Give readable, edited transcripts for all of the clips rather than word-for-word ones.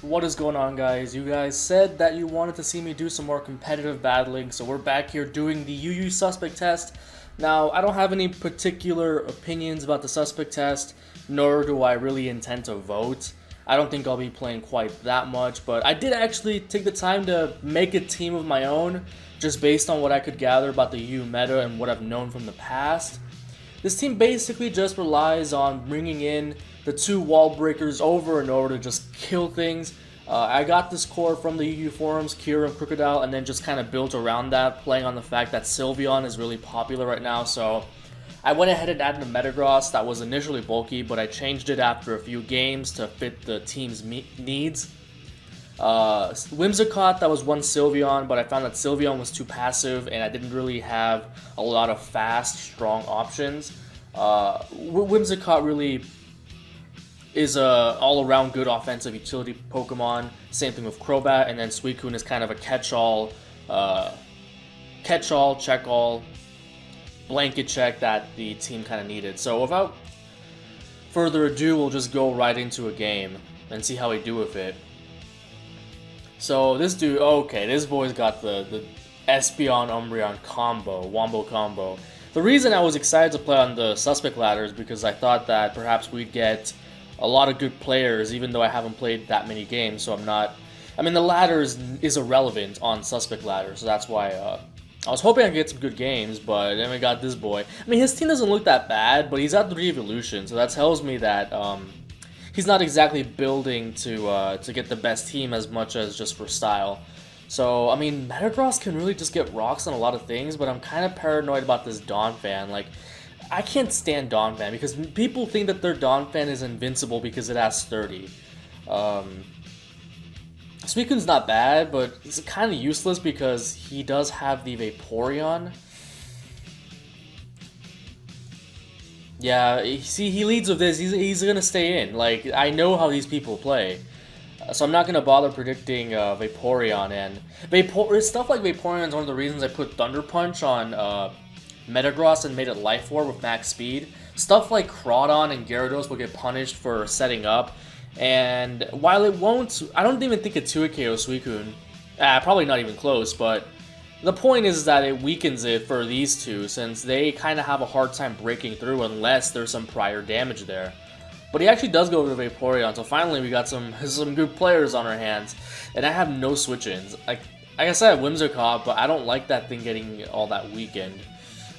What is going on, guys? You guys said that you wanted to see me do some more competitive battling, so we're back here doing the UU suspect test. Now, I don't have any particular opinions about the suspect test, nor do I really intend to vote. I don't think I'll be playing quite that much, but I did actually take the time to make a team of my own, just based on what I could gather about the UU meta and what I've known from the past. This team basically just relies on bringing in the two wall breakers over and over to just kill things. I got this core from the UU forums, Kira and Crocodile, and then just kind of built around that, playing on the fact that Sylveon is really popular right now. So I went ahead and added a Metagross that was initially bulky, but I changed it after a few games to fit the team's needs. Whimsicott, that was one Sylveon, but I found that Sylveon was too passive and I didn't really have a lot of fast, strong options. Whimsicott really is a all-around good offensive utility Pokemon. Same thing with Crobat, and then Suicune is kind of a catch-all, check-all, blanket check that the team kind of needed. So without further ado, we'll just go right into a game and see how we do with it. So this dude, okay, this boy's got the Espeon Umbreon combo, Wombo combo. The reason I was excited to play on the Suspect ladder is because I thought that perhaps we'd get a lot of good players, even though I haven't played that many games, so I'm not... I mean, the ladder is irrelevant on Suspect ladder, so that's why I was hoping I'd get some good games, but then we got this boy. I mean, his team doesn't look that bad, but he's at 3 evolutions, so that tells me that he's not exactly building to get the best team as much as just for style. So, I mean, Metagross can really just get rocks on a lot of things, but I'm kind of paranoid about this Donphan. Like, I can't stand Donphan because people think that their Donphan is invincible because it has 30. Suicune's not bad, but it's kind of useless because he does have the Vaporeon. Yeah, see, he leads with this. He's gonna stay in. Like, I know how these people play, so I'm not gonna bother predicting Vaporeon. And stuff like Vaporeon is one of the reasons I put Thunder Punch on Metagross and made it Life Orb with max speed. Stuff like Crawdon and Gyarados will get punished for setting up. And while it won't, I don't even think it 2-KO Suicune. Probably not even close, but the point is that it weakens it for these two, since they kind of have a hard time breaking through unless there's some prior damage there. But he actually does go to Vaporeon, so finally we got some good players on our hands. And I have no switch-ins. Like I said, I have Whimsicott, but I don't like that thing getting all that weakened.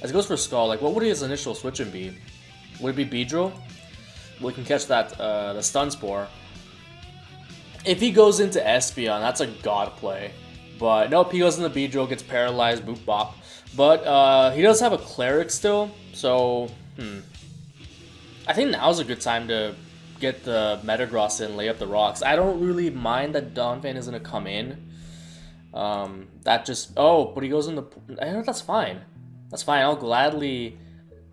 As it goes for Skull, like, what would his initial switch-in be? Would it be Beedrill? We can catch that, the Stun Spore. If he goes into Espeon, that's a god play. But nope, he goes into Beedrill, gets paralyzed, boop bop. But he does have a KyuREKT still, so I think now's a good time to get the Metagross in, lay up the rocks. I don't really mind that Donphan is gonna come in. That just but he goes in the. I know that's fine. That's fine. I'll gladly,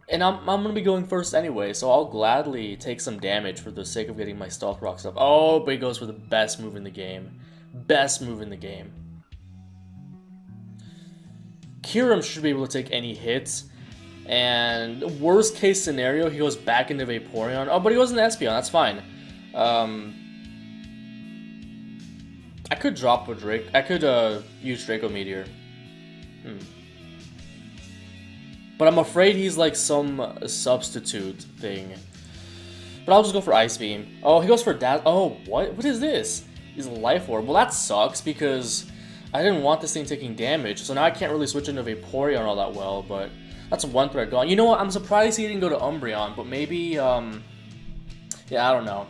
and I'm gonna be going first anyway, so I'll gladly take some damage for the sake of getting my Stealth Rocks up. Oh, but he goes for the best move in the game. Best move in the game. Kyurem should be able to take any hits, and worst case scenario, he goes back into Vaporeon. Oh, but he goes into Espeon. That's fine. I could drop a Drake. I could use Draco Meteor. But I'm afraid he's like some substitute thing. But I'll just go for Ice Beam. Oh, he goes for Dazzle. Oh, what? What is this? He's a Life Orb. Well, that sucks because I didn't want this thing taking damage. So now I can't really switch into Vaporeon all that well. But that's one threat gone. You know what? I'm surprised he didn't go to Umbreon. But maybe, yeah, I don't know.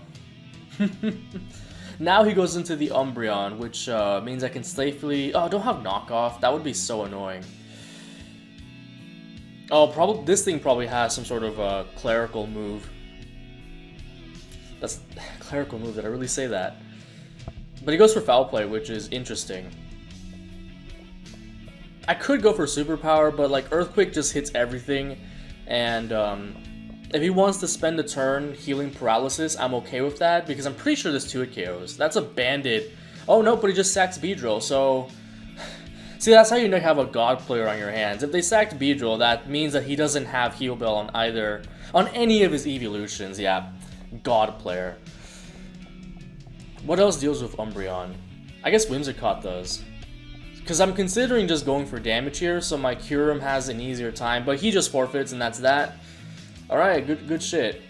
Now he goes into the Umbreon, which means I can safely... Oh, don't have knockoff. That would be so annoying. Oh, probably this thing probably has some sort of clerical move. That's clerical move. Did I really say that? But he goes for Foul Play, which is interesting. I could go for Superpower, but like Earthquake just hits everything, and if he wants to spend a turn healing Paralysis, I'm okay with that because I'm pretty sure this 2-KOs. That's a Bandit. Oh no, but he just sacks Beedrill, so. See, that's how you know you have a god player on your hands. If they sacked Beedrill, that means that he doesn't have Heal Bell on any of his evolutions. Yeah, god player. What else deals with Umbreon? I guess Whimsicott does. Because I'm considering just going for damage here, so my Kyurem has an easier time, but he just forfeits and that's that. Alright, good shit.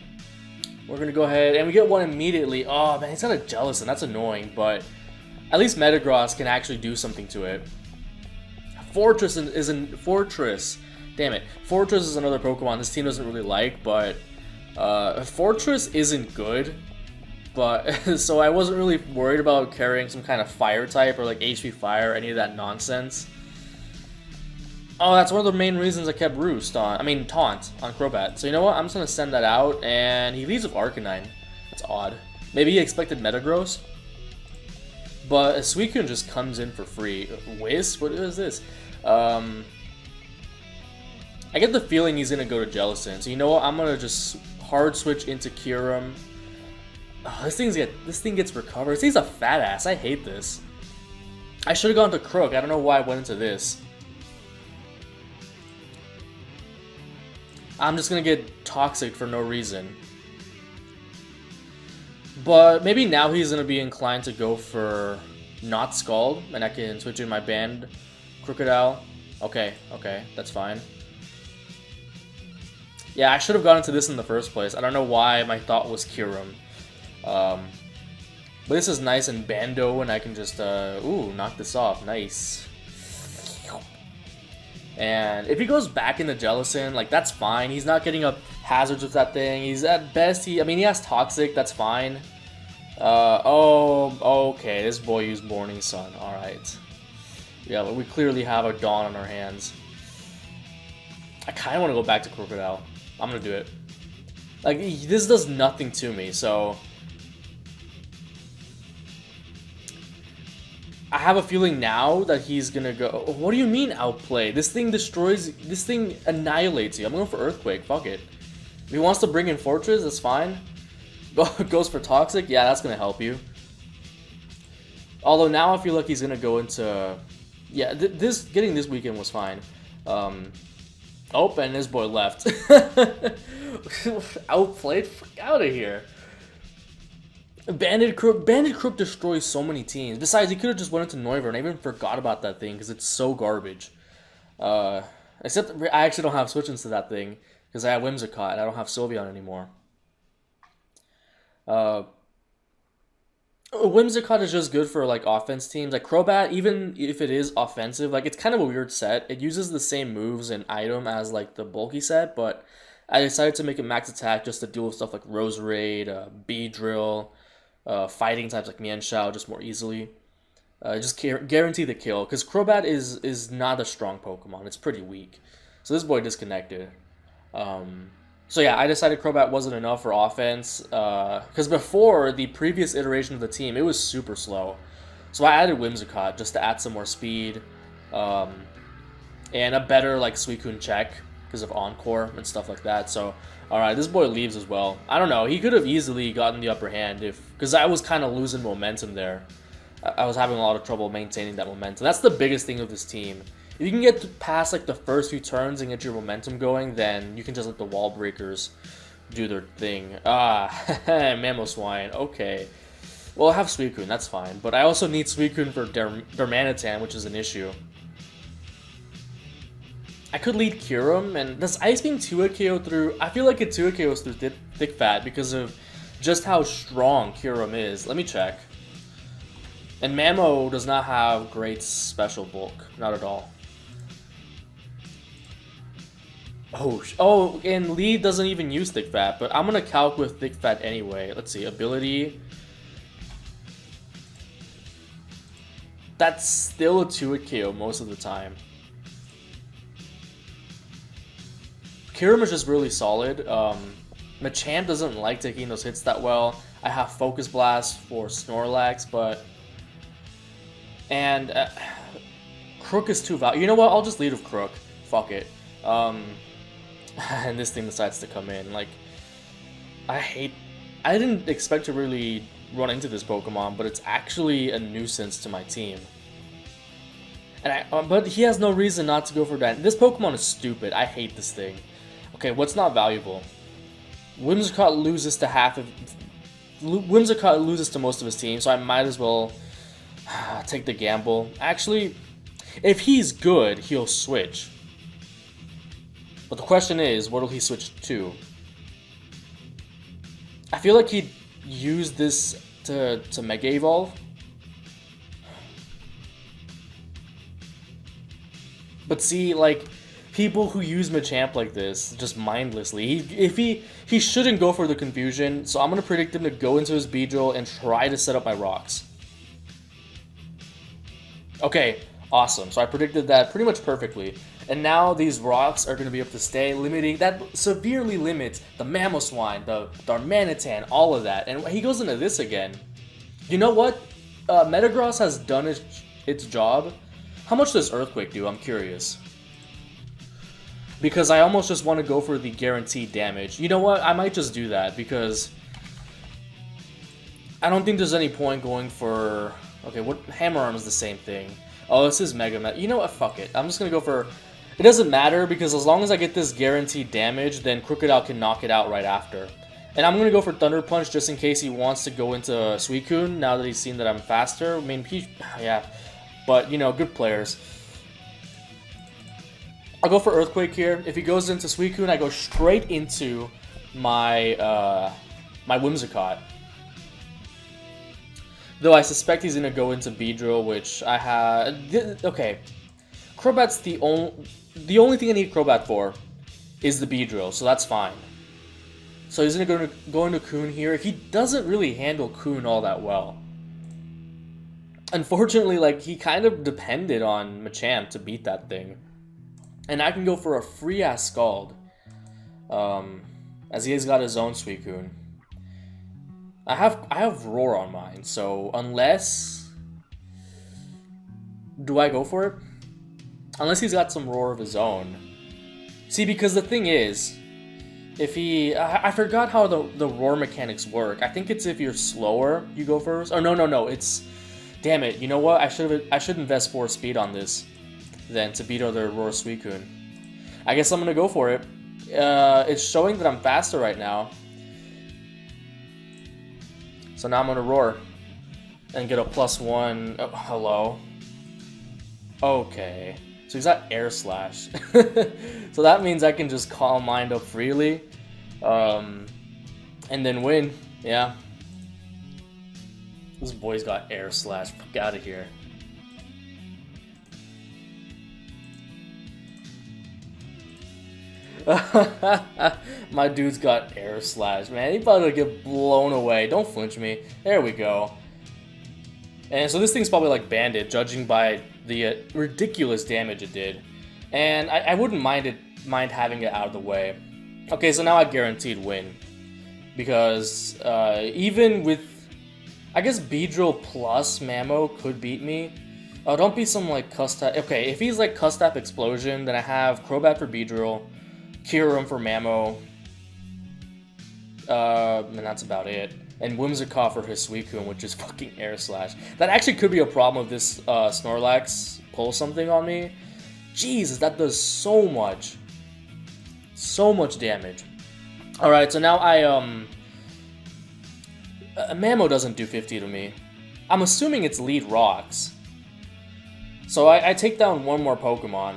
We're gonna go ahead, and we get one immediately. Oh man, he's got a Jellicent, that's annoying, but at least Metagross can actually do something to it. Fortress isn't Fortress. Damn it. Fortress is another Pokemon this team doesn't really like, but Fortress isn't good. But so I wasn't really worried about carrying some kind of fire type or like HP fire or any of that nonsense. Oh, that's one of the main reasons I kept Taunt on Crobat. So you know what? I'm just gonna send that out, and he leaves with Arcanine. That's odd. Maybe he expected Metagross. But Suicune just comes in for free. Wisp? What is this? I get the feeling he's gonna go to Jellicent. So you know what? I'm gonna just hard switch into Kyurem. Oh, this thing gets recovered. This thing's a fat ass. I hate this. I should have gone to Crook. I don't know why I went into this. I'm just gonna get Toxic for no reason. But maybe now he's gonna be inclined to go for not Scald, and I can switch in my band Crocodile. Okay, that's fine. Yeah, I should have gone into this in the first place. I don't know why my thought was Kyurem. But this is nice and Bando, and I can just ooh, knock this off. Nice. And if he goes back into Jellicent, like, that's fine. He's not getting up hazards with that thing. He's at best, he has Toxic, that's fine. Oh, okay, this boy used Morning Sun, alright. Yeah, but we clearly have a Dawn on our hands. I kind of want to go back to Crocodile. I'm going to do it. Like, this does nothing to me, so... I have a feeling now that he's gonna go... What do you mean outplay? This thing destroys... This thing annihilates you. I'm going for Earthquake. Fuck it. If he wants to bring in Fortress, that's fine. Goes for Toxic. Yeah, that's gonna help you. Although now I feel like he's gonna go into... Yeah, getting this weekend was fine. Oh, and this boy left. Outplayed? Fuck out of here. Bandit Crook destroys so many teams. Besides, he could have just went into Noivern, and I even forgot about that thing because it's so garbage. Except I actually don't have switch-ins to that thing because I have Whimsicott and I don't have Sylveon anymore. Whimsicott is just good for like offense teams. Like Crobat, even if it is offensive, like it's kind of a weird set. It uses the same moves and item as like the bulky set, but I decided to make it max attack just to deal with stuff like Roserade, Beedrill, fighting types like Mienshao just more easily. Just guarantee the kill, because Crobat is not a strong Pokemon. It's pretty weak. So this boy disconnected. So yeah, I decided Crobat wasn't enough for offense, because before, the previous iteration of the team, it was super slow. So I added Whimsicott just to add some more speed, and a better like Suicune check, because of Encore and stuff like that. So, alright, this boy leaves as well. I don't know, he could have easily gotten the upper hand, because I was kind of losing momentum there. I was having a lot of trouble maintaining that momentum. That's the biggest thing of this team. If you can get past like the first few turns and get your momentum going, then you can just let the wall breakers do their thing. Mamoswine, okay. Well, I have Suicune, that's fine. But I also need Suicune for Darmanitan, which is an issue. I could lead Kyurem, and does Ice Beam 2-hit KO through... I feel like it 2-hit KOs through Thick Fat because of just how strong Kyurem is. Let me check. And Mamo does not have great special bulk. Not at all. Oh, and Lee doesn't even use Thick Fat, but I'm going to calc with Thick Fat anyway. Let's see, ability. That's still a 2-hit KO most of the time. Kyurem is just really solid. Machamp doesn't like taking those hits that well. I have Focus Blast for Snorlax, but... And Crook is too valuable. You know what? I'll just lead with Crook. Fuck it. And this thing decides to come in. Like, I didn't expect to really run into this Pokemon, but it's actually a nuisance to my team. And but he has no reason not to go for that. This Pokemon is stupid. I hate this thing. Okay, what's not valuable? Whimsicott loses to half of Whimsicott loses to most of his team, so I might as well take the gamble. Actually, if he's good, he'll switch. But the question is, what will he switch to? I feel like he'd use this to Mega Evolve. But see, like, people who use Machamp like this, just mindlessly, he shouldn't go for the confusion, so I'm going to predict him to go into his Beedrill and try to set up my rocks. Okay, awesome. So I predicted that pretty much perfectly. And now these rocks are going to be able to stay, limiting, that severely limits the Mamoswine, the Darmanitan, all of that. And he goes into this again. You know what? Metagross has done its job. How much does Earthquake do? I'm curious. Because I almost just want to go for the guaranteed damage. You know what? I might just do that because I don't think there's any point going for... Okay, what Hammer Arm is the same thing. Oh, this is Mega. You know what? Fuck it. I'm just going to go for... It doesn't matter because as long as I get this guaranteed damage, then Crocodile can knock it out right after. And I'm going to go for Thunder Punch just in case he wants to go into Suicune now that he's seen that I'm faster. I mean, yeah. But, you know, good players. I'll go for Earthquake here. If he goes into Suicune, I go straight into my my Whimsicott. Though I suspect he's going to go into Beedrill, which I have... Okay. Crobat's the only thing I need Crobat for is the Beedrill, so that's fine. So he's going to go into Coon here. He doesn't really handle Coon all that well. Unfortunately, like, he kind of depended on Machamp to beat that thing. And I can go for a free-ass Scald. As he has got his own Suicune. I have Roar on mine, so unless... Do I go for it? Unless he's got some Roar of his own. See, because the thing is, if he... I forgot how the Roar mechanics work. I think it's if you're slower, you go first. Oh, no, it's... Damn it, you know what? I should invest 4 speed on this then to beat other Roar Suicune. I guess I'm gonna go for it. It's showing that I'm faster right now. So now I'm gonna Roar and get a +1. Oh, hello. Okay. So he's got Air Slash. So that means I can just Calm Mind up freely. And then win. Yeah. This boy's got Air Slash. Fuck out of here. My dude's got Air Slash, man. He about to get blown away. Don't flinch me. There we go. And so this thing's probably like Bandit, judging by the ridiculous damage it did. And I wouldn't mind having it out of the way. Okay, so now I guaranteed win. Because even with... I guess Beedrill plus Mamo could beat me. Oh, don't be some like Custap. Okay, if he's like Custap Explosion, then I have Crobat for Beedrill, Kyurem for Mamo, and that's about it. And Whimsicott for his Suicune, which is fucking Air Slash. That actually could be a problem if this Snorlax pulls something on me. Jesus, that does so much. So much damage. Alright, so now Mamo doesn't do 50 to me. I'm assuming it's lead rocks. So I take down one more Pokemon.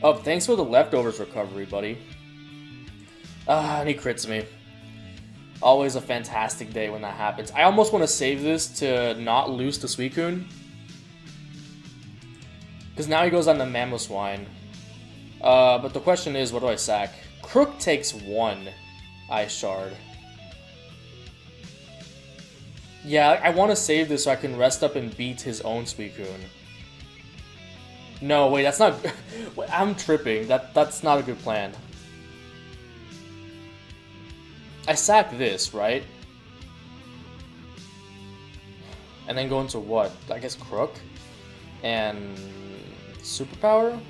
Oh, thanks for the leftovers recovery, buddy. And he crits me. Always a fantastic day when that happens. I almost want to save this to not lose to Suicune. Because now he goes on the Mamoswine. But the question is, what do I sack? Crook takes 1 Ice Shard. Yeah, I want to save this so I can rest up and beat his own Suicune. No, wait, that's not... I'm tripping. That's not a good plan. I sack this, right? And then go into what? I guess Crook? And... Superpower?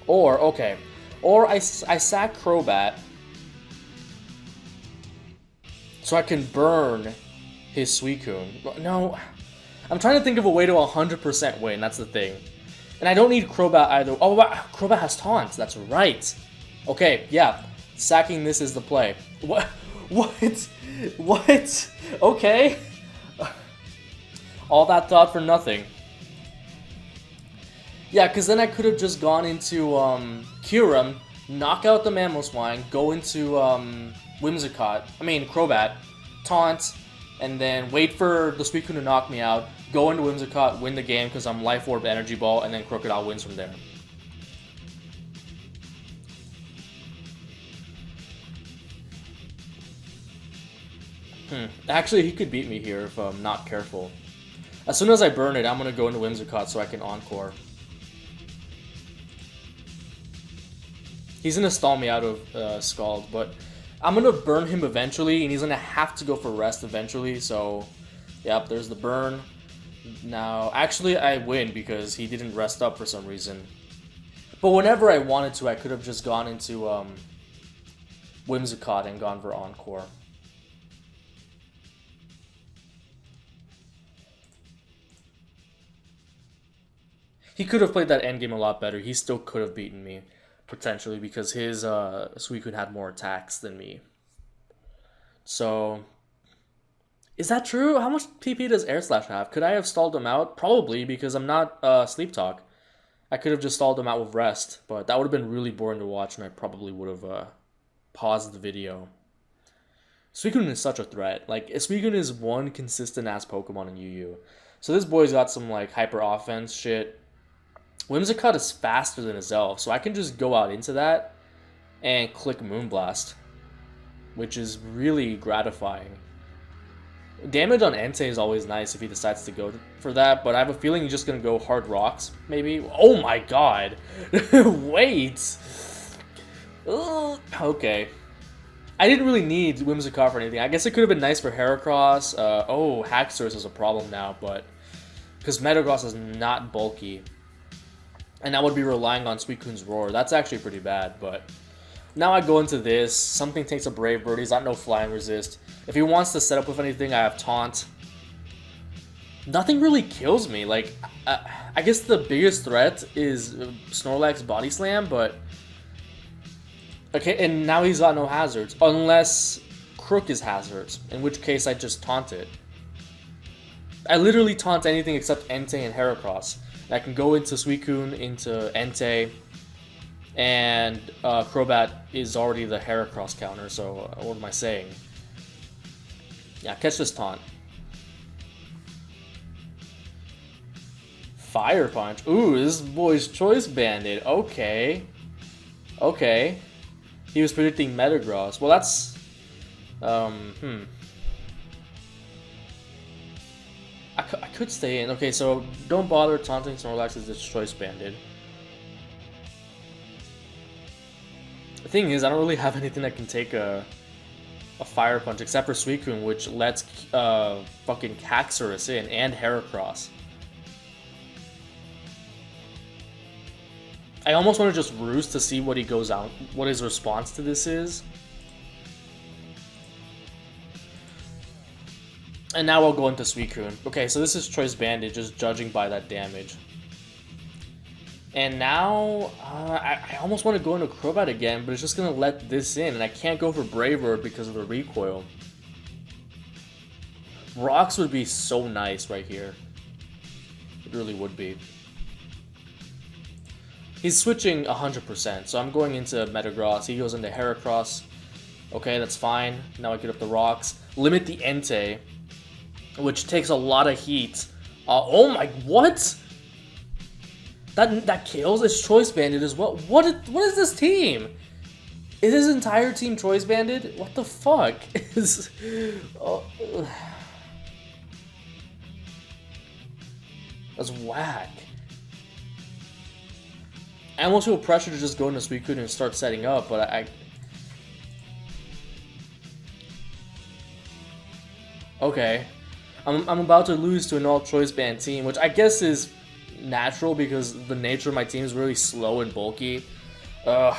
Or, okay. Or I sack Crobat. So I can burn his Suicune. No. I'm trying to think of a way to 100% win, that's the thing. And I don't need Crobat either. Oh, wow. Crobat has taunts, that's right. Okay, yeah. Sacking this is the play. What? What? Okay. All that thought for nothing. Yeah, because then I could have just gone into KyuREKT, knock out the Mamoswine, go into Crobat, taunt, and then wait for the Suicune to knock me out, go into Whimsicott, win the game because I'm Life Orb Energy Ball, and then Crocodile wins from there. Actually, he could beat me here if I'm not careful. As soon as I burn it, I'm going to go into Whimsicott so I can Encore. He's going to stall me out of Scald, but I'm going to burn him eventually, and he's going to have to go for rest eventually, so... Yep, there's the burn. Now, actually, I win because he didn't rest up for some reason. But whenever I wanted to, I could have just gone into Whimsicott and gone for Encore. He could have played that endgame a lot better. He still could have beaten me, potentially, because his Suicune had more attacks than me. So, is that true? How much PP does Air Slash have? Could I have stalled him out? Probably, because I'm not Sleep Talk. I could have just stalled him out with Rest, but that would have been really boring to watch, and I probably would have paused the video. Suicune is such a threat. Like, Suicune is one consistent-ass Pokemon in UU. So this boy's got some, like, hyper-offense shit. Whimsicott is faster than his elf, so I can just go out into that and click Moonblast, which is really gratifying. Damage on Entei is always nice if he decides to go for that, but I have a feeling he's just going to go Hard Rocks, maybe. Oh my god! Wait! Okay. I didn't really need Whimsicott for anything. I guess it could have been nice for Heracross. Oh, Haxorus is a problem now, but... because Metagross is not bulky. And I would be relying on Suicune's Roar. That's actually pretty bad, but... now I go into this. Something takes a Brave Bird. He's got no Flying Resist. If he wants to set up with anything, I have Taunt. Nothing really kills me. Like, I guess the biggest threat is Snorlax Body Slam, but... okay, and now he's got no hazards. Unless Crook is hazards, in which case I just taunt it. I literally taunt anything except Entei and Heracross. And I can go into Suicune, into Entei, and Crobat is already the Heracross counter, so what am I saying? Yeah, catch this taunt. Fire Punch. Ooh, this boy's Choice Banded. Okay. Okay. He was predicting Metagross. Well, that's... I could stay in. Okay, so don't bother taunting Snorlax as it's Choice Banded. The thing is, I don't really have anything that can take a Fire Punch except for Suicune, which lets fucking Haxorus in, and Heracross. I almost want to just roost to see what he goes out, what his response to this is. And now I'll go into Suicune. Okay, so this is Choice Banded, just judging by that damage. And now, I almost want to go into Crobat again, but it's just going to let this in, and I can't go for Brave Bird because of the recoil. Rocks would be so nice right here. It really would be. He's switching 100%, so I'm going into Metagross. He goes into Heracross. Okay, that's fine. Now I get up the Rocks. Limit the Entei, which takes a lot of heat. Oh my, what? That kills? It's Choice Banded as well. What is this team? Is his entire team Choice Banded? What the fuck? Is... that's whack. I almost feel pressure to just go into Suicune and start setting up, but I... okay. I'm about to lose to an all-choice band team, which I guess is natural because the nature of my team is really slow and bulky. Ugh.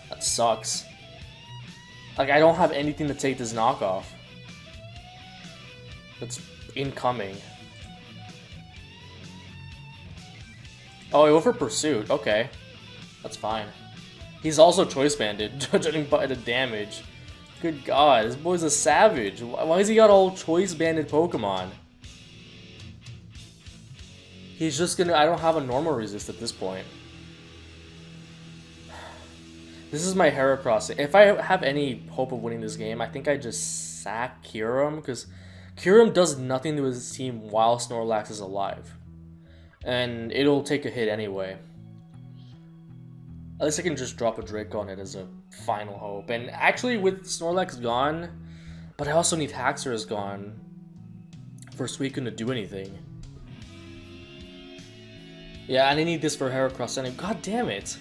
That sucks. Like, I don't have anything to take this knockoff. It's incoming. Oh, I go for Pursuit. Okay. That's fine. He's also Choice Banded, judging by the damage. Good God, this boy's a savage. Why has he got all choice banded Pokemon? He's just gonna... I don't have a normal resist at this point. This is my Heracross. If I have any hope of winning this game, I think I just sack KyuREKT, because KyuREKT does nothing to his team while Snorlax is alive. And it'll take a hit anyway. At least I can just drop a Draco on it as a final hope. And actually, with Snorlax gone, but I also need Haxorus gone for Suicune to do anything. Yeah, and I need this for Heracross anyway. God damn it!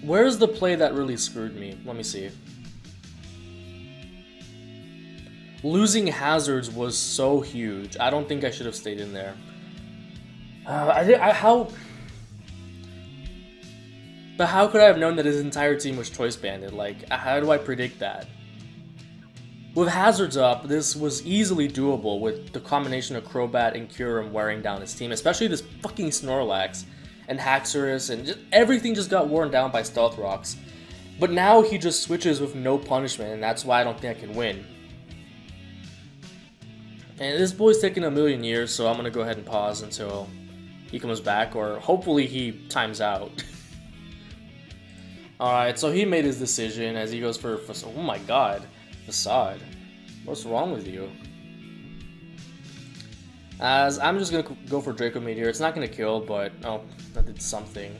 Where's the play that really screwed me? Let me see. Losing hazards was so huge. I don't think I should have stayed in there. How could I have known that his entire team was choice banded? Like, how do I predict that? With hazards up, this was easily doable with the combination of Crobat and KyuREKT wearing down his team, especially this fucking Snorlax and Haxorus, and just, everything just got worn down by Stealth Rocks. But now he just switches with no punishment, and that's why I don't think I can win. And this boy's taking a million years, so I'm gonna go ahead and pause until he comes back, or hopefully he times out. Alright, so he made his decision as he goes for oh my god, Facade. What's wrong with you? As I'm just gonna go for Draco Meteor. It's not gonna kill, but oh, that did something.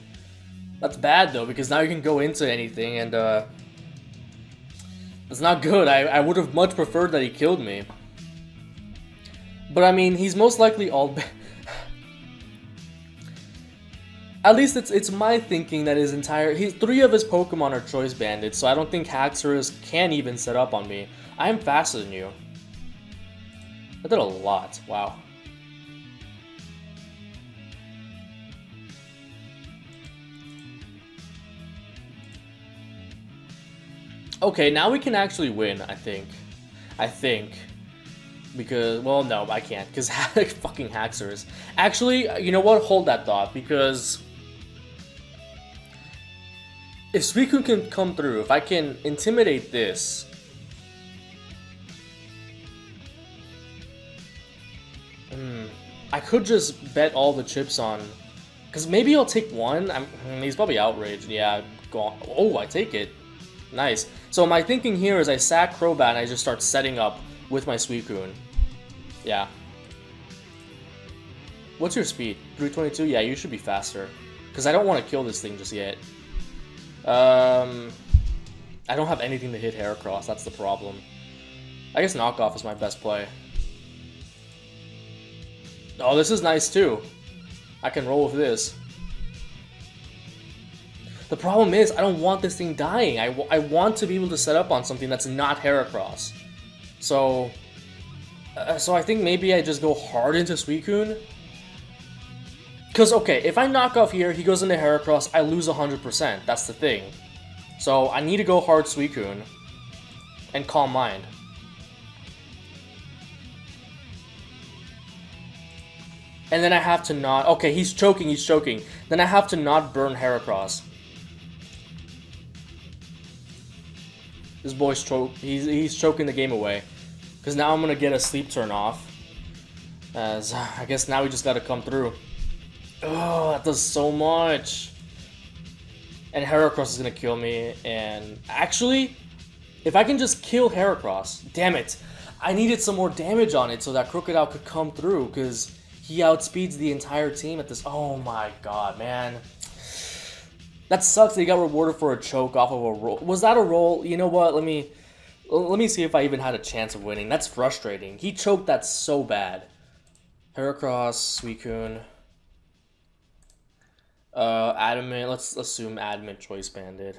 That's bad though, because now you can go into anything, and it's not good. I would have much preferred that he killed me. But I mean, he's most likely all... At least it's my thinking that his entire... 3 of his Pokemon are choice banded, so I don't think Haxorus can even set up on me. I am faster than you. I did a lot. Wow. Okay, now we can actually win, I think. Because, well, no, I can't, because fucking Haxorus. Actually, you know what? Hold that thought, because if Suicune can come through, if I can intimidate this, I could just bet all the chips on, because maybe I'll take one. He's probably outraged. Yeah, go on. Oh, I take it. Nice. So my thinking here is I sack Crobat and I just start setting up with my Suicune. Yeah. What's your speed? 322? Yeah, you should be faster. Because I don't want to kill this thing just yet. I don't have anything to hit Heracross, that's the problem. I guess Knockoff is my best play. Oh, this is nice too. I can roll with this. The problem is, I don't want this thing dying. I want to be able to set up on something that's not Heracross. So I think maybe I just go hard into Suicune. Because, okay, if I knock off here, he goes into Heracross, I lose 100%. That's the thing. So I need to go hard Suicune and Calm Mind. And then I have to not... Okay, he's choking. Then I have to not burn Heracross. This boy's he's choking the game away. Because now I'm going to get a sleep turn off. As I guess now we just got to come through. Oh, that does so much. And Heracross is going to kill me. And actually, if I can just kill Heracross... Damn it. I needed some more damage on it so that Crocodile could come through. Because he outspeeds the entire team at this... Oh my god, man. That sucks that he got rewarded for a choke off of a roll. Was that a roll? You know what? Let me see if I even had a chance of winning. That's frustrating. He choked that so bad. Heracross, Suicune. Adamant. Let's assume Adamant choice banded.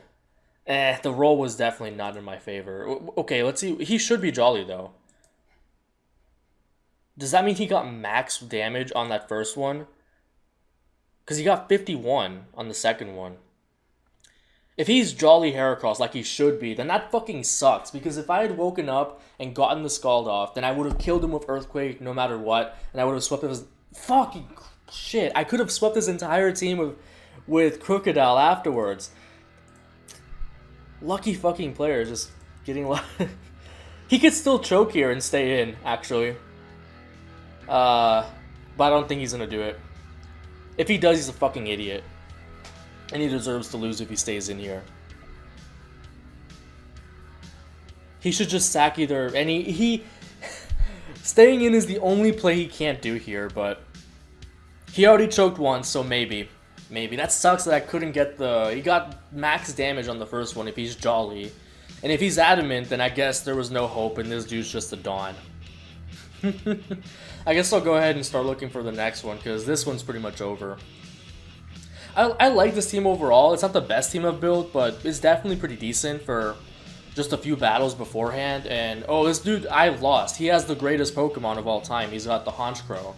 The roll was definitely not in my favor. Okay, let's see. He should be Jolly though. Does that mean he got max damage on that first one? Because he got 51 on the second one. If he's Jolly Heracross like he should be, then that fucking sucks. Because if I had woken up and gotten the Scald off, then I would have killed him with Earthquake no matter what, and I would have swept his fucking shit. I could have swept his entire team with Crocodile afterwards. Lucky fucking player, just getting he could still choke here and stay in, actually. But I don't think he's gonna do it. If he does, he's a fucking idiot. And he deserves to lose if he stays in here. He should just sack either... And he staying in is the only play he can't do here, but... He already choked once, so maybe. Maybe. That sucks that I couldn't get the... He got max damage on the first one if he's Jolly. And if he's Adamant, then I guess there was no hope and this dude's just a Dawn. I guess I'll go ahead and start looking for the next one, because this one's pretty much over. I like this team overall. It's not the best team I've built, but it's definitely pretty decent for just a few battles beforehand. And, oh, this dude, I've lost. He has the greatest Pokemon of all time. He's got the Honchkrow.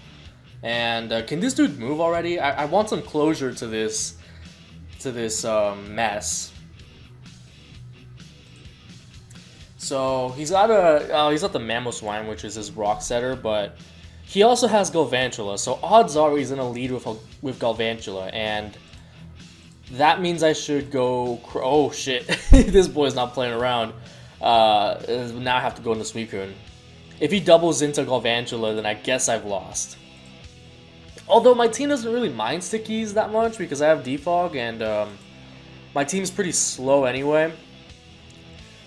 And can this dude move already? I want some closure to this mess. So, he's got the Mamoswine, which is his Rock Setter, but he also has Galvantula. So, odds are he's in a lead with Galvantula, and that means I should go... Oh, shit. This boy's not playing around. Now I have to go into Suicune. If he doubles into Galvantula, then I guess I've lost. Although my team doesn't really mind stickies that much because I have Defog, and my team's pretty slow anyway.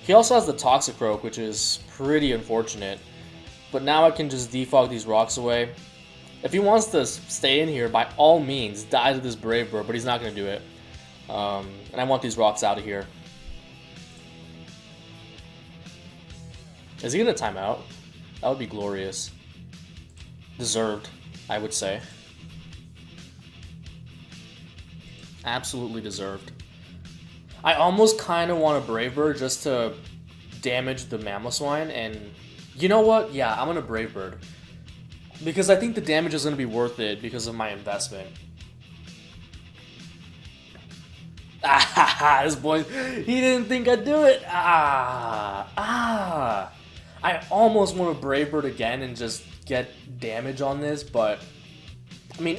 He also has the Toxicroak, which is pretty unfortunate. But now I can just defog these rocks away. If he wants to stay in here, by all means, die to this Brave Bird, but he's not going to do it. And I want these rocks out of here. Is he going to time out? That would be glorious. Deserved, I would say. Absolutely deserved. I almost kind of want a Brave Bird just to damage the Mamoswine, and you know what? Yeah, I'm gonna Brave Bird. Because I think the damage is gonna be worth it because of my investment. Ah, this boy, he didn't think I'd do it. I almost want to Brave Bird again and just get damage on this, but I mean,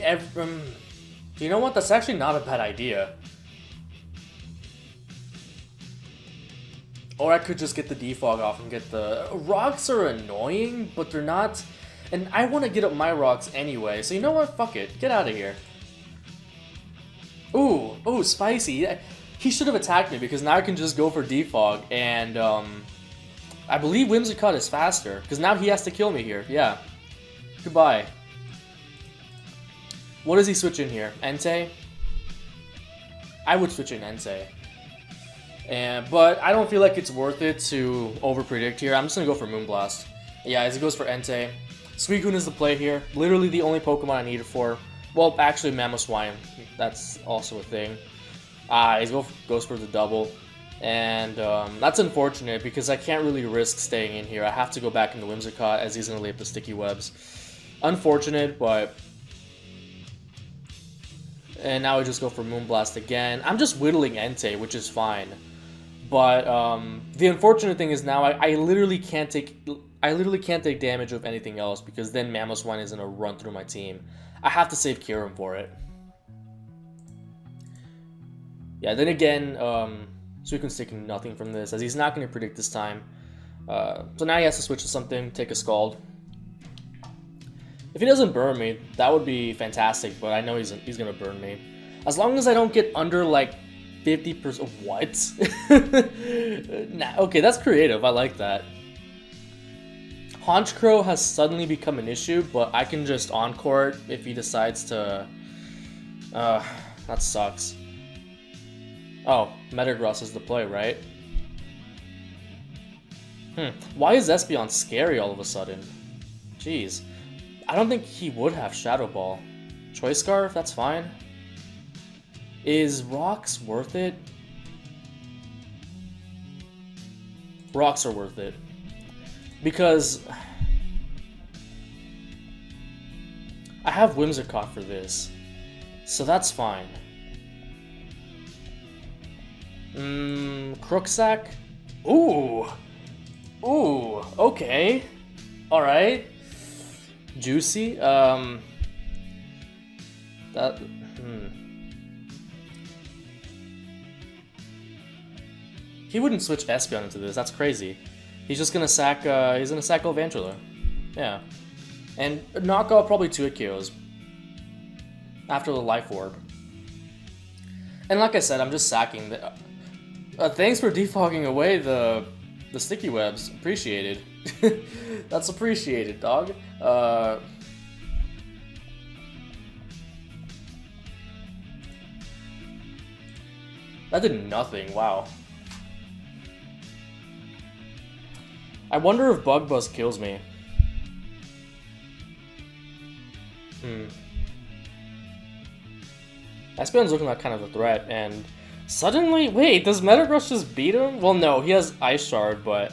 you know what? That's actually not a bad idea. Or I could just get the defog off and get the... Rocks are annoying, but they're not... And I want to get up my rocks anyway, so you know what? Fuck it. Get out of here. Ooh, spicy. He should have attacked me because now I can just go for defog, and I believe Whimsicott is faster, because now he has to kill me here. Yeah. Goodbye. What does he switch in here? Entei? I would switch in Entei. But I don't feel like it's worth it to overpredict here. I'm just going to go for Moonblast. Yeah, as he goes for Entei. Suicune is the play here. Literally the only Pokemon I need it for. Well, actually Mamoswine. That's also a thing. He goes for the double. And that's unfortunate because I can't really risk staying in here. I have to go back into Whimsicott as he's going to lay up the sticky webs. Unfortunate, but... And now I just go for Moonblast again. I'm just whittling Entei, which is fine. But the unfortunate thing is now I literally can't take damage of anything else because then Mamoswine is gonna run through my team. I have to save Kyurem for it. Yeah, then again, Suicune's taking nothing from this as he's not gonna predict this time. So now he has to switch to something, take a Scald. If he doesn't burn me, that would be fantastic, but I know he's gonna burn me. As long as I don't get under like 50%. What? Nah, okay, that's creative. I like that. Honchkrow has suddenly become an issue, but I can just Encore it if he decides to. That sucks. Oh, Metagross is the play, right? Why is Espeon scary all of a sudden? Jeez. I don't think he would have Shadow Ball. Choice Scarf, that's fine. Is Rocks worth it? Rocks are worth it. Because I have Whimsicott for this. So that's fine. Crooksack? Ooh! Ooh, okay. Alright. Juicy? He wouldn't switch Espeon into this, that's crazy. He's just gonna sack, he's gonna sack Elvantula. Yeah. And knock out probably 2-hit KOs. After the Life Orb. And like I said, I'm just sacking. Thanks for defogging away the sticky webs. Appreciated. That's appreciated, dog. That did nothing. Wow. I wonder if Bug Buzz kills me. Espeon's looking like kind of a threat, and suddenly, wait, does Metagross just beat him? Well, no, he has Ice Shard, but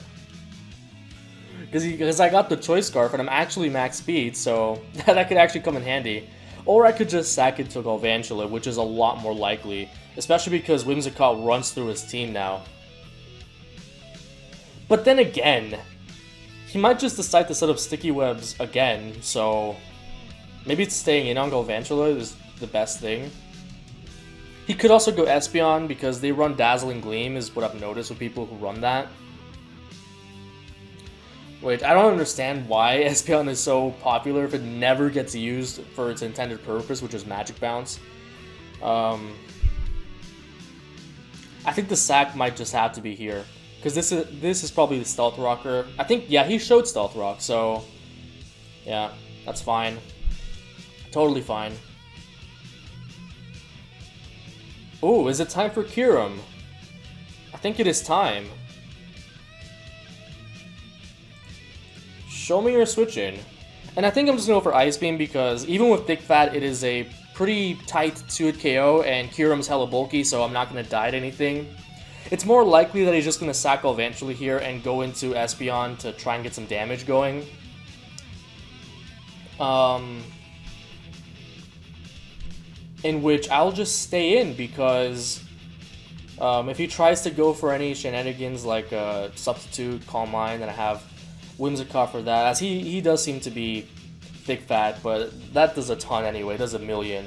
because I got the Choice Scarf and I'm actually max speed, so that could actually come in handy. Or I could just sack it to Galvantula, which is a lot more likely, especially because Whimsicott runs through his team now. But then again, he might just decide to set up Sticky Webs again, so maybe it's staying in on Galvantula is the best thing. He could also go Espeon because they run Dazzling Gleam is what I've noticed with people who run that. Wait, I don't understand why Espeon is so popular if it never gets used for its intended purpose, which is Magic Bounce. I think the sack might just have to be here. Because this is probably the Stealth Rocker. I think, yeah, he showed Stealth Rock, so yeah, that's fine. Totally fine. Oh, is it time for Kyurem? I think it is time. Show me your switch in. And I think I'm just going to go for Ice Beam because even with Thick Fat, it is a pretty tight 2-hit KO and Kyurem's hella bulky, so I'm not going to die at anything. It's more likely that he's just going to sack eventually here and go into Espeon to try and get some damage going. In which I'll just stay in because if he tries to go for any shenanigans like Substitute, Calm Mind, then I have Whimsicott for that, as he does seem to be Thick Fat, but that does a ton anyway, it does a million.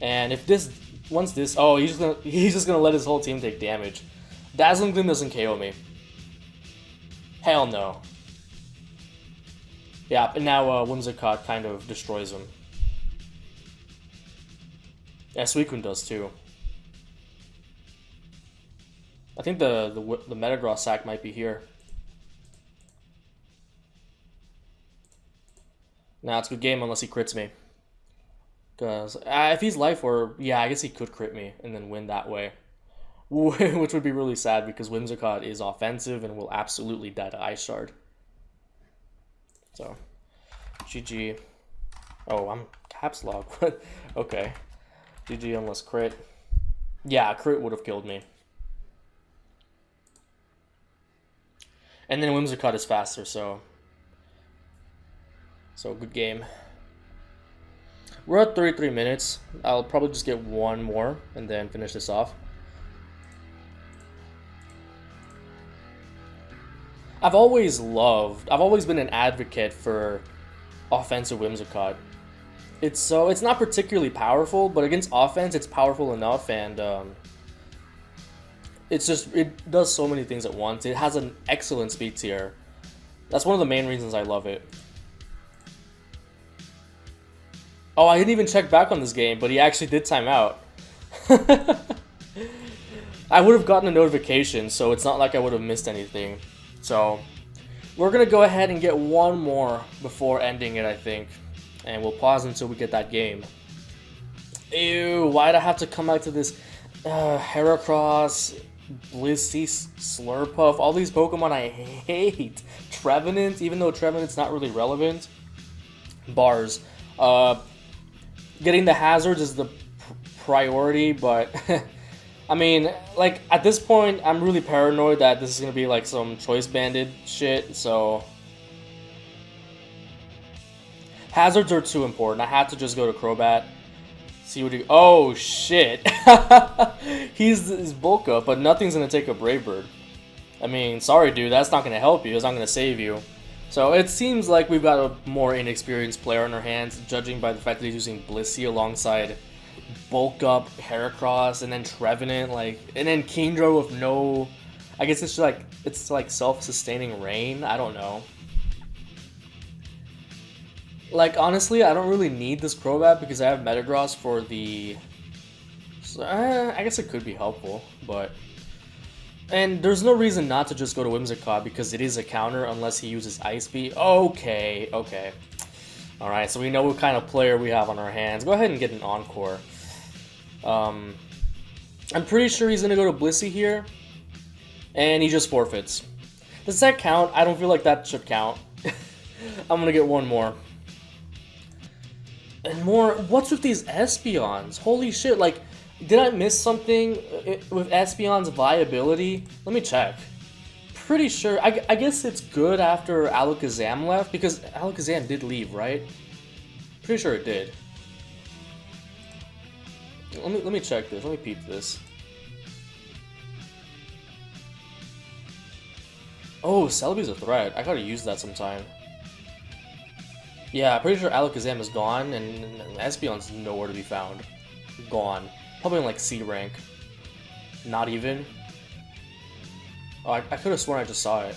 And if this, once this, oh, he's just gonna let his whole team take damage. Dazzling Gleam doesn't KO me. Hell no. Yeah, and now Whimsicott kind of destroys him. Yeah, Suicune does too. I think the Metagross sack might be here. Nah, it's a good game unless he crits me. Because if he's Life Orb, yeah, I guess he could crit me and then win that way. Which would be really sad because Whimsicott is offensive and will absolutely die to Ice Shard. So, GG. Oh, I'm caps lock. Okay. GG unless crit. Yeah, crit would have killed me. And then Whimsicott is faster, so good game. We're at 33 minutes. I'll probably just get one more and then finish this off. I've always been an advocate for offensive Whimsicott. It's not particularly powerful, but against offense it's powerful enough, and it does so many things at once. It has an excellent speed tier. That's one of the main reasons I love it. Oh, I didn't even check back on this game, but he actually did time out. I would have gotten a notification, so it's not like I would have missed anything. So, we're going to go ahead and get one more before ending it, I think. And we'll pause until we get that game. Ew, why'd I have to come back to this Heracross, Blissey, Slurpuff, all these Pokemon I hate. Trevenant, even though Trevenant's not really relevant. Bars. Getting the hazards is the priority, but I mean, like, at this point, I'm really paranoid that this is going to be like some choice banded shit, so hazards are too important. I had to just go to Crobat. See what he... Oh, shit. He's bulk up, but nothing's going to take a Brave Bird. I mean, sorry, dude. That's not going to help you. It's not going to save you. So it seems like we've got a more inexperienced player on our hands, judging by the fact that he's using Blissey alongside bulk up, Heracross, and then Trevenant, like, and then Kingdra with no... I guess it's like self-sustaining rain. I don't know. Like, honestly, I don't really need this Crobat because I have Metagross for the... So, I guess it could be helpful, but... And there's no reason not to just go to Whimsicott because it is a counter unless he uses Ice Beam. Okay, okay. Alright, so we know what kind of player we have on our hands. Go ahead and get an Encore. I'm pretty sure he's going to go to Blissey here. And he just forfeits. Does that count? I don't feel like that should count. I'm going to get one more. And more, what's with these Espeons? Holy shit, like, did I miss something with Espeon's viability? Let me check. Pretty sure, I guess it's good after Alakazam left, because Alakazam did leave, right? Pretty sure it did. Let me check this, let me peep this. Oh, Celebi's a threat, I gotta use that sometime. Yeah, I'm pretty sure Alakazam is gone, and Espeon's nowhere to be found. Gone. Probably in, like, C rank. Not even. Oh, I could have sworn I just saw it.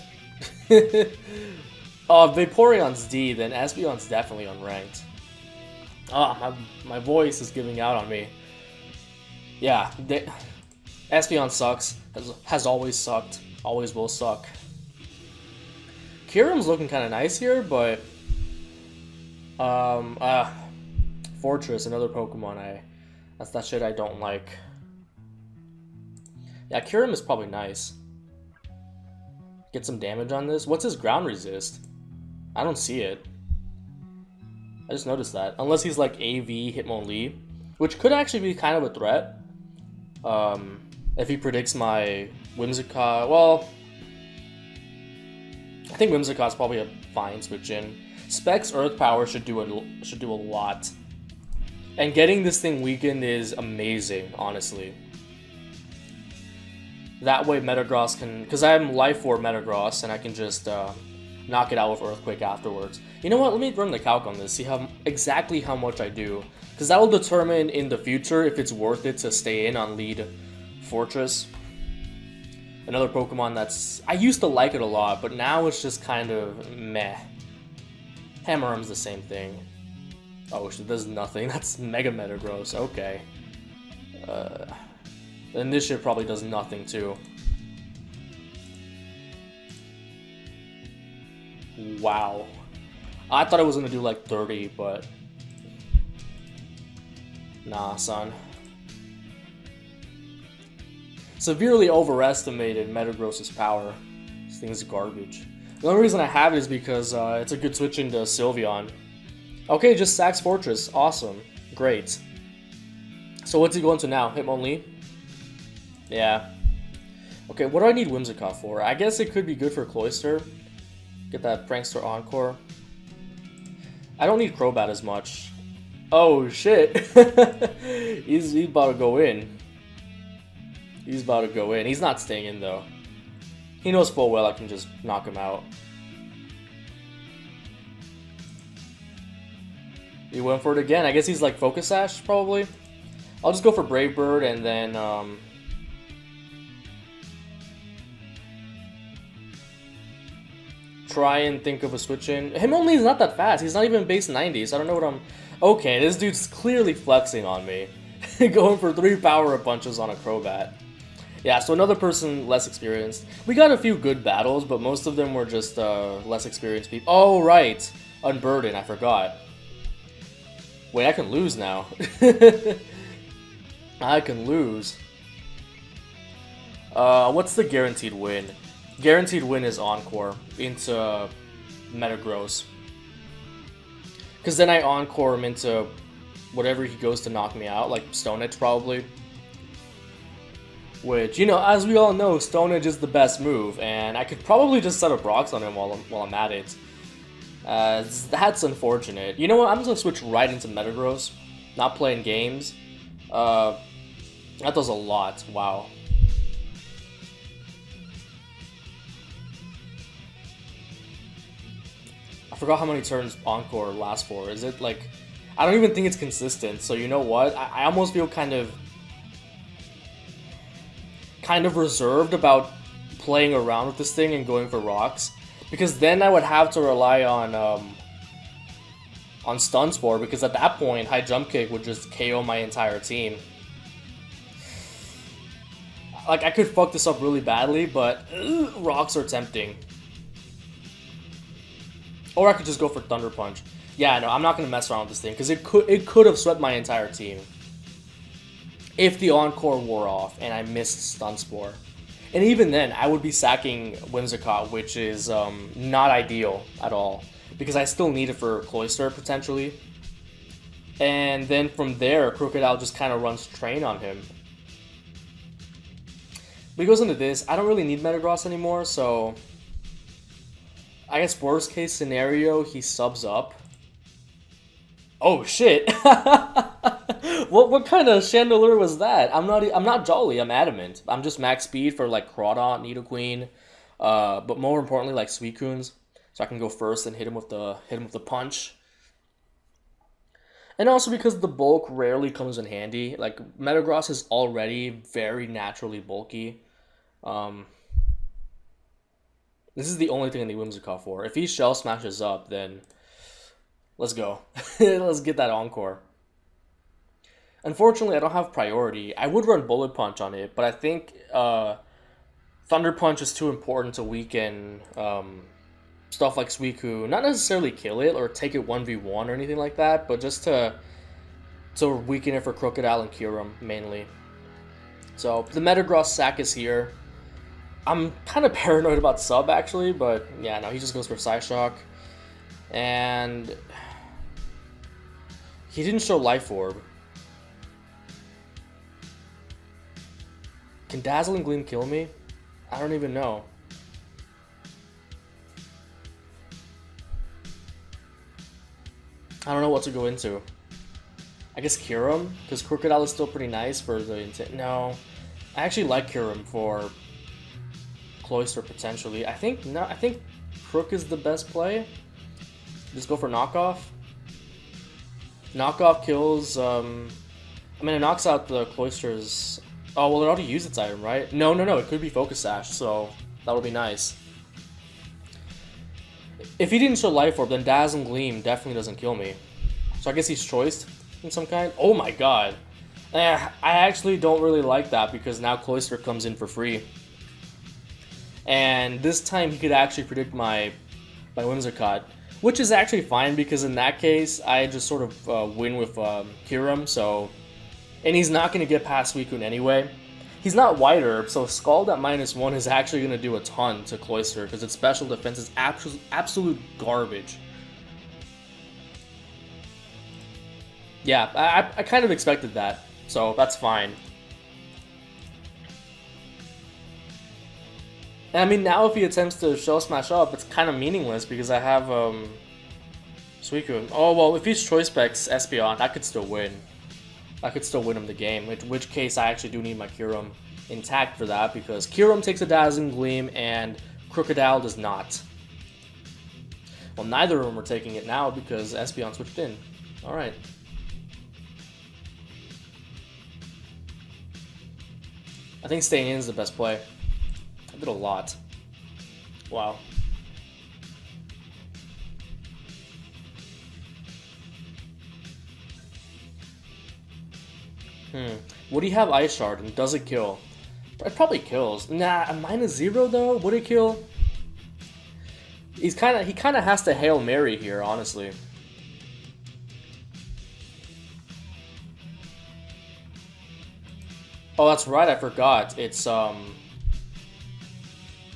Oh, if Vaporeon's D, then Espeon's definitely unranked. Oh, my voice is giving out on me. Yeah, Espeon sucks. Has always sucked. Always will suck. Kyurem's looking kind of nice here, but... Fortress, another Pokemon that's that shit I don't like. Yeah, Kyurem is probably nice. Get some damage on this. What's his ground resist? I don't see it. I just noticed that. Unless he's like AV Hitmonlee, which could actually be kind of a threat. If he predicts my Whimsicott, well, I think Whimsicott's probably a fine switch in. Specs Earth Power should do a lot. And getting this thing weakened is amazing, honestly. That way Metagross can... Because I'm Life Orb Metagross, and I can just knock it out with Earthquake afterwards. You know what? Let me run the calc on this, see exactly how much I do. Because that will determine in the future if it's worth it to stay in on lead Fortress. Another Pokemon that's... I used to like it a lot, but now it's just kind of meh. Hammerarm's the same thing. Oh, it does nothing. That's Mega Metagross. Okay. Then this shit probably does nothing too. Wow. I thought it was gonna do like 30, but... Nah, son. Severely overestimated Metagross's power. This thing's garbage. The only reason I have it is because it's a good switch into Sylveon. Okay, just sacks Fortress. Awesome. Great. So what's he going to now? Hitmonlee? Yeah. Okay, what do I need Whimsicott for? I guess it could be good for Cloyster. Get that Prankster Encore. I don't need Crobat as much. Oh, shit. He's about to go in. He's about to go in. He's not staying in, though. He knows full well I can just knock him out. He went for it again. I guess he's like Focus Sash, probably. I'll just go for Brave Bird and then... try and think of a switch in. Hitmonlee is not that fast. He's not even base 90, so I don't know what I'm... Okay, this dude's clearly flexing on me. Going for 3 power-up punches on a Crobat. Yeah, so another person less experienced. We got a few good battles, but most of them were just less experienced people. Oh, right. Unburden, I forgot. Wait, I can lose now. I can lose. What's the guaranteed win? Guaranteed win is Encore into Metagross. Because then I Encore him into whatever he goes to knock me out, like Stone Edge probably. Which, you know, as we all know, Stone Edge is the best move, and I could probably just set up rocks on him while I'm at it. That's unfortunate. You know what, I'm just gonna switch right into Metagross, not playing games. Uh, that does a lot. Wow. I forgot how many turns Encore lasts for. Is it like... I don't even think it's consistent, so you know what? I almost feel kind of reserved about playing around with this thing and going for rocks. Because then I would have to rely on Stun Spore, because at that point, High Jump Kick would just KO my entire team. Like, I could fuck this up really badly, but rocks are tempting. Or I could just go for Thunder Punch. Yeah, no, I'm not going to mess around with this thing, because it could have swept my entire team. If the Encore wore off and I missed Stun Spore. And even then, I would be sacking Whimsicott, which is not ideal at all. Because I still need it for Cloyster, potentially. And then from there, Crocodile just kind of runs train on him. But he goes into this. I don't really need Metagross anymore, so... I guess worst case scenario, he subs up. Oh shit! What kind of Chandelure was that? I'm not Jolly. I'm Adamant. I'm just max speed for like Crawdaunt, Nidoqueen, but more importantly like Suicunes, so I can go first and hit him with the punch. And also because the bulk rarely comes in handy. Like Metagross is already very naturally bulky. This is the only thing I need Whimsicott for. If he Shell Smashes up, then let's go. Let's get that Encore. Unfortunately, I don't have priority. I would run Bullet Punch on it, but I think Thunder Punch is too important to weaken stuff like Suicune. Not necessarily kill it or take it 1v1 or anything like that, but just to weaken it for Crocodile and Kyurem, mainly. So, the Metagross sack is here. I'm kind of paranoid about sub, actually, but yeah, no, he just goes for Psyshock. And he didn't show Life Orb. Can Dazzling Gleam kill me? I don't even know. I don't know what to go into. I guess Kyurem, because Crocodile is still pretty nice for the intent. No, I actually like Kyurem for Cloyster potentially. I think Crook is the best play. Just go for knockoff. Knockoff kills. I mean, it knocks out the Cloyster's. Oh well, it already used its item, right? No. It could be Focus Sash, so that would be nice. If he didn't show Life Orb, then Dazzling Gleam definitely doesn't kill me. So I guess he's choiced in some kind. Oh my god. I actually don't really like that because now Cloyster comes in for free. And this time he could actually predict my Whimsicott, which is actually fine because in that case I just sort of win with Kyurem. So, and he's not going to get past Suicune anyway. He's not White Herb, so Scald at -1 is actually going to do a ton to Cloyster because its special defense is absolute garbage. Yeah, I kind of expected that, so that's fine. And I mean, now if he attempts to Shell Smash up, it's kind of meaningless because I have Suicune. Oh, well, if he's Choice Specs Espeon, I could still win. I could still win him the game, in which case I actually do need my Kyurem intact for that because Kyurem takes a Dazzling Gleam and Crocodile does not. Well, neither of them are taking it now because Espeon switched in. Alright. I think staying in is the best play. I did a lot. Wow. Would he have Ice Shard and does it kill? It probably kills. Nah, a -0 though? Would it kill? He kind of has to Hail Mary here, honestly. Oh, that's right, I forgot. It's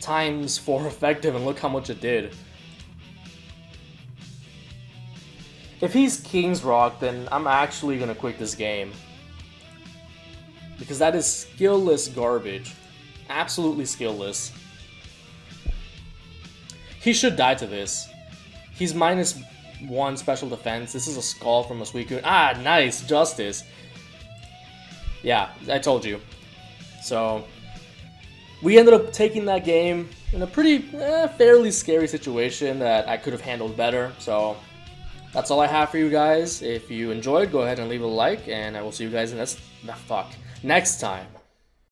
×4 effective, and look how much it did. If he's King's Rock, then I'm actually gonna quit this game. Because that is skillless garbage. Absolutely skillless. He should die to this. He's -1 special defense. This is a Skull from a Suicune. Ah, nice. Justice. Yeah, I told you. So we ended up taking that game in a pretty fairly scary situation that I could have handled better. So that's all I have for you guys. If you enjoyed, go ahead and leave a like, and I will see you guys next time.